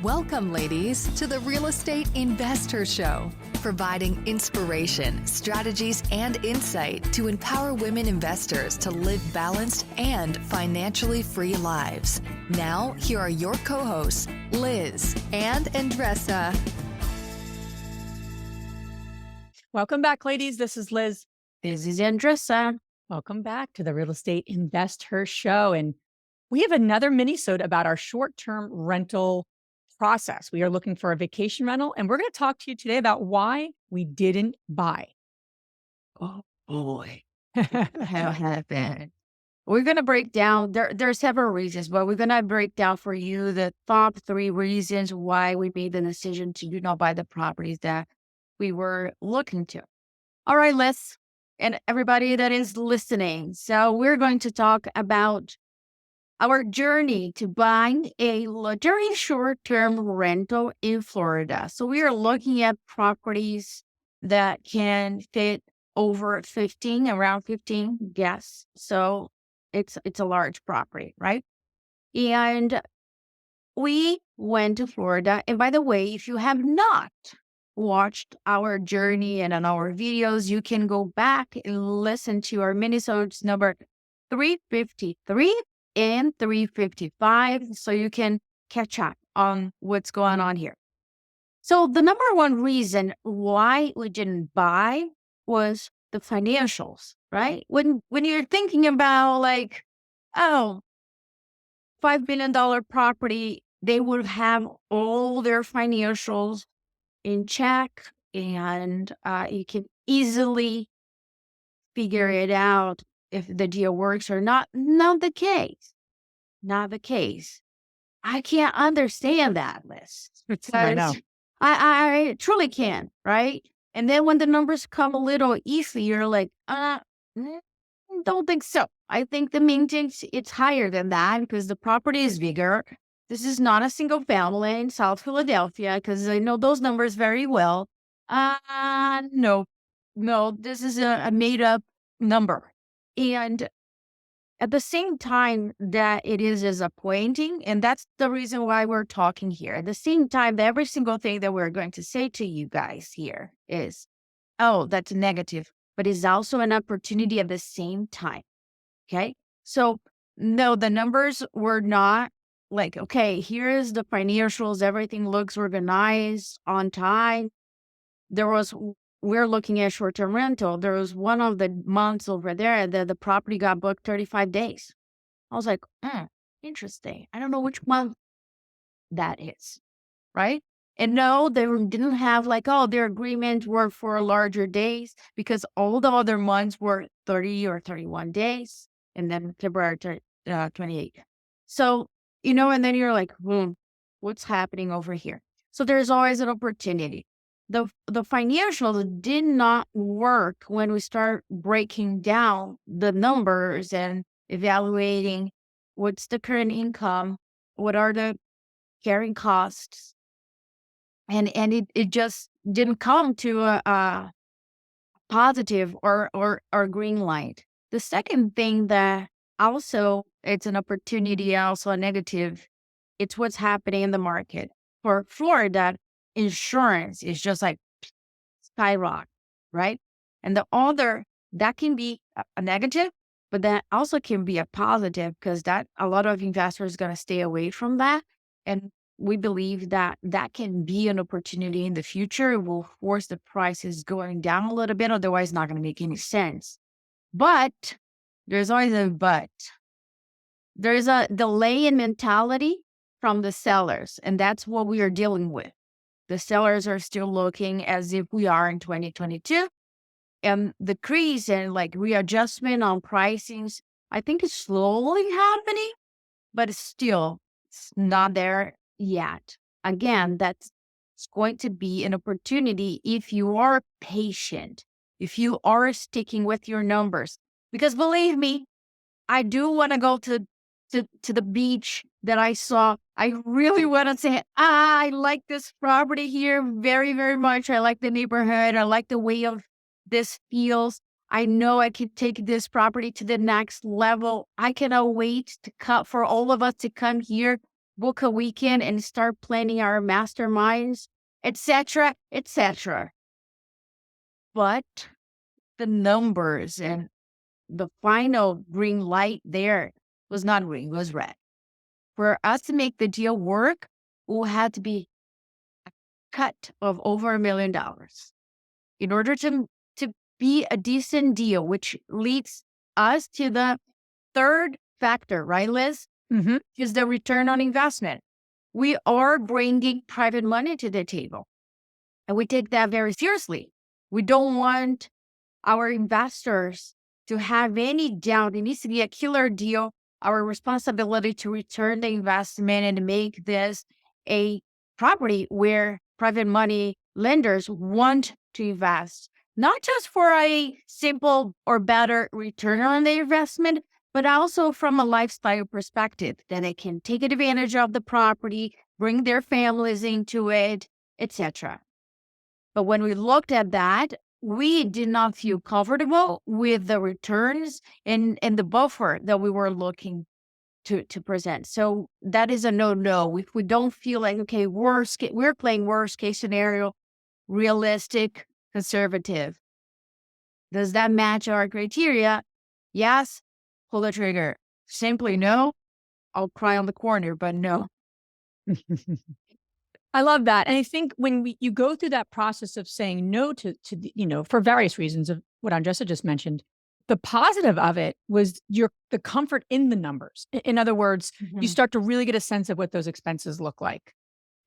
Welcome, ladies, to the Real Estate InvestHER Show, providing inspiration, strategies, and insight to empower women investors to live balanced and financially free lives. Now, here are your co-hosts, Liz and Andresa. Welcome back, ladies. This is Liz. This is Andresa. Welcome back to the Real Estate InvestHER Show. And we have another minisode about our short-term rental process. We are looking for a vacation rental, and we're going to talk to you today about why we didn't buy. Oh boy, how happened? We're going to break down, there are several reasons, but we're going to break down for you the top 3 reasons why we made the decision to do not buy the properties that we were looking to. All right, Liz, and everybody that is listening. So we're going to talk about our journey to buying a luxury short-term rental in Florida. So we are looking at properties that can fit over 15, around 15 guests. So it's a large property, right? And we went to Florida. And by the way, if you have not watched our journey and on our videos, you can go back and listen to our minisodes number 353 and 355, so you can catch up on what's going on here. So the number one reason why we didn't buy was the financials, right? When you're thinking about like, $5 billion property, they would have all their financials in check, and you can easily figure it out if the deal works or not. Not the case. Not the case. I can't understand that, Liz. I know. I truly can, right? And then when the numbers come a little easy, you're like, don't think so. I think the main thing, it's higher than that because the property is bigger. This is not a single family in South Philadelphia because I know those numbers very well. No, this is a made up number. And at the same time that it is disappointing, and that's the reason why we're talking here. At the same time, every single thing that we're going to say to you guys here is, oh, that's negative, but it's also an opportunity at the same time. Okay. So no, the numbers were not like, okay, here's the financials. Everything looks organized on time. We're looking at short-term rental. There was one of the months over there that the property got booked 35 days. I was like, interesting. I don't know which month that is, right? And no, they didn't have like, their agreements were for larger days because all the other months were 30 or 31 days. And then February 28. So, and then you're like, what's happening over here? So there's always an opportunity. The financials did not work when we start breaking down the numbers and evaluating what's the current income, what are the carrying costs, and it just didn't come to a positive or green light. The second thing that also it's an opportunity, also a negative, it's what's happening in the market. For Florida, insurance is just like skyrocket, right? And the other, that can be a negative, but that also can be a positive because that a lot of investors are going to stay away from that. And we believe that that can be an opportunity in the future. It will force the prices going down a little bit. Otherwise, it's not going to make any sense. But there's always a but. There's a delay in mentality from the sellers, and that's what we are dealing with. The sellers are still looking as if we are in 2022. And the decrease and like readjustment on pricings, I think it's slowly happening, but it's not there yet. Again, that's going to be an opportunity if you are patient, if you are sticking with your numbers. Because believe me, I do want to go to the beach that I saw. I really want to say, I like this property here very, very much. I like the neighborhood. I like the way of this feels. I know I can take this property to the next level. I cannot wait for all of us to come here book a weekend and start planning our masterminds, etc., etc. But the numbers and the final green light there was not green, was red. For us to make the deal work, we'll have to be a cut of over $1 million in order to be a decent deal, which leads us to the third factor, right, Liz? Mm-hmm. Is the return on investment. We are bringing private money to the table, and we take that very seriously. We don't want our investors to have any doubt. It needs to be a killer deal. Our responsibility to return the investment and make this a property where private money lenders want to invest, not just for a simple or better return on the investment, but also from a lifestyle perspective, that they can take advantage of the property, bring their families into it, etc. But when we looked at that, we did not feel comfortable with the returns and the buffer that we were looking to present. So that is a no. If we don't feel like, okay, we're playing worst case scenario, realistic, conservative. Does that match our criteria? Yes, pull the trigger. Simply no, I'll cry on the corner, but no. I love that. And I think when you go through that process of saying no to for various reasons of what Andresa just mentioned, the positive of it was the comfort in the numbers. In other words, you start to really get a sense of what those expenses look like.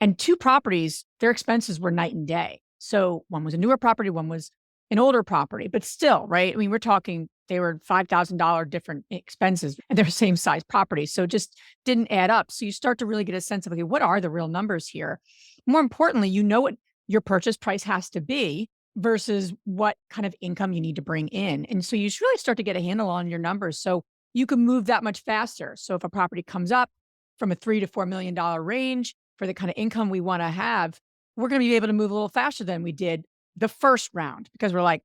And 2 properties, their expenses were night and day. So one was a newer property, one was an older property, but still, right? I mean, we're talking, they were $5,000 different expenses and they're same size properties. So it just didn't add up. So you start to really get a sense of, okay, what are the real numbers here? More importantly, you know what your purchase price has to be versus what kind of income you need to bring in. And so you really start to get a handle on your numbers. So you can move that much faster. So if a property comes up from a $3 to $4 million range for the kind of income we want to have, we're going to be able to move a little faster than we did the first round because we're like,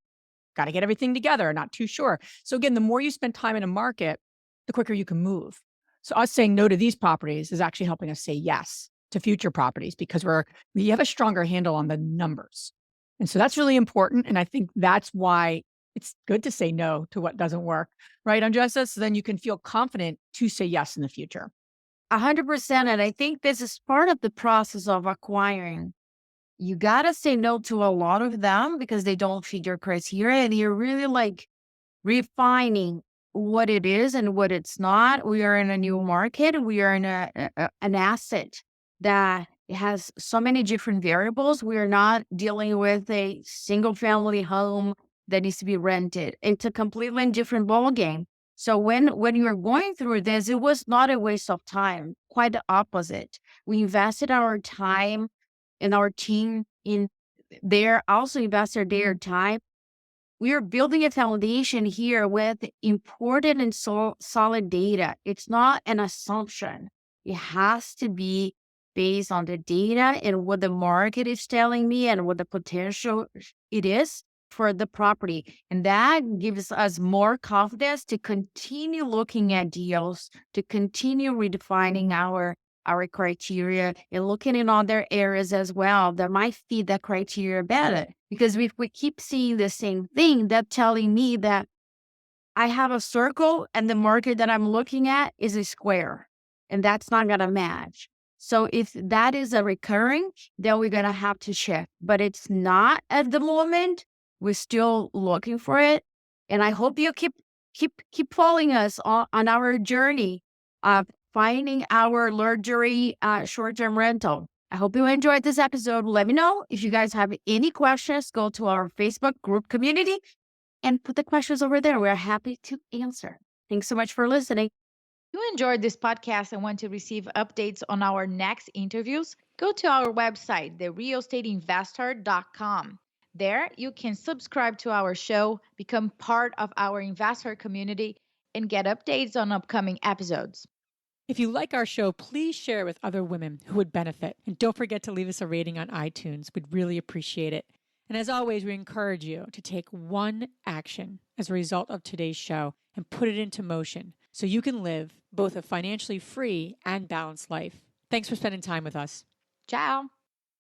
got to get everything together, not too sure. So again, the more you spend time in a market, the quicker you can move. So us saying no to these properties is actually helping us say yes to future properties because we have a stronger handle on the numbers. And so that's really important. And I think that's why it's good to say no to what doesn't work, right, Andresa? So then you can feel confident to say yes in the future. 100%. And I think this is part of the process of acquiring. You got to say no to a lot of them because they don't fit your criteria. And you're really like refining what it is and what it's not. We are in a new market. We are in an asset that has so many different variables. We are not dealing with a single family home that needs to be rented. It's a completely different ballgame. So when you're going through this, it was not a waste of time. Quite the opposite. We invested our time and our team in there, also invested their time. We are building a foundation here with important and solid data. It's not an assumption. It has to be based on the data and what the market is telling me and what the potential it is for the property. And that gives us more confidence to continue looking at deals, to continue redefining our criteria and looking in other areas as well that might fit that criteria better. Because if we keep seeing the same thing, that's telling me that I have a circle and the market that I'm looking at is a square, and that's not going to match. So if that is a recurring, then we're going to have to shift. But it's not at the moment. We're still looking for it. And I hope you keep following us on our journey of finding our luxury short-term rental. I hope you enjoyed this episode. Let me know if you guys have any questions. Go to our Facebook group community and put the questions over there. We're happy to answer. Thanks so much for listening. If you enjoyed this podcast and want to receive updates on our next interviews, go to our website, therealestateinvestor.com. There, you can subscribe to our show, become part of our investor community, and get updates on upcoming episodes. If you like our show, please share with other women who would benefit. And don't forget to leave us a rating on iTunes. We'd really appreciate it. And as always, we encourage you to take one action as a result of today's show and put it into motion so you can live both a financially free and balanced life. Thanks for spending time with us. Ciao.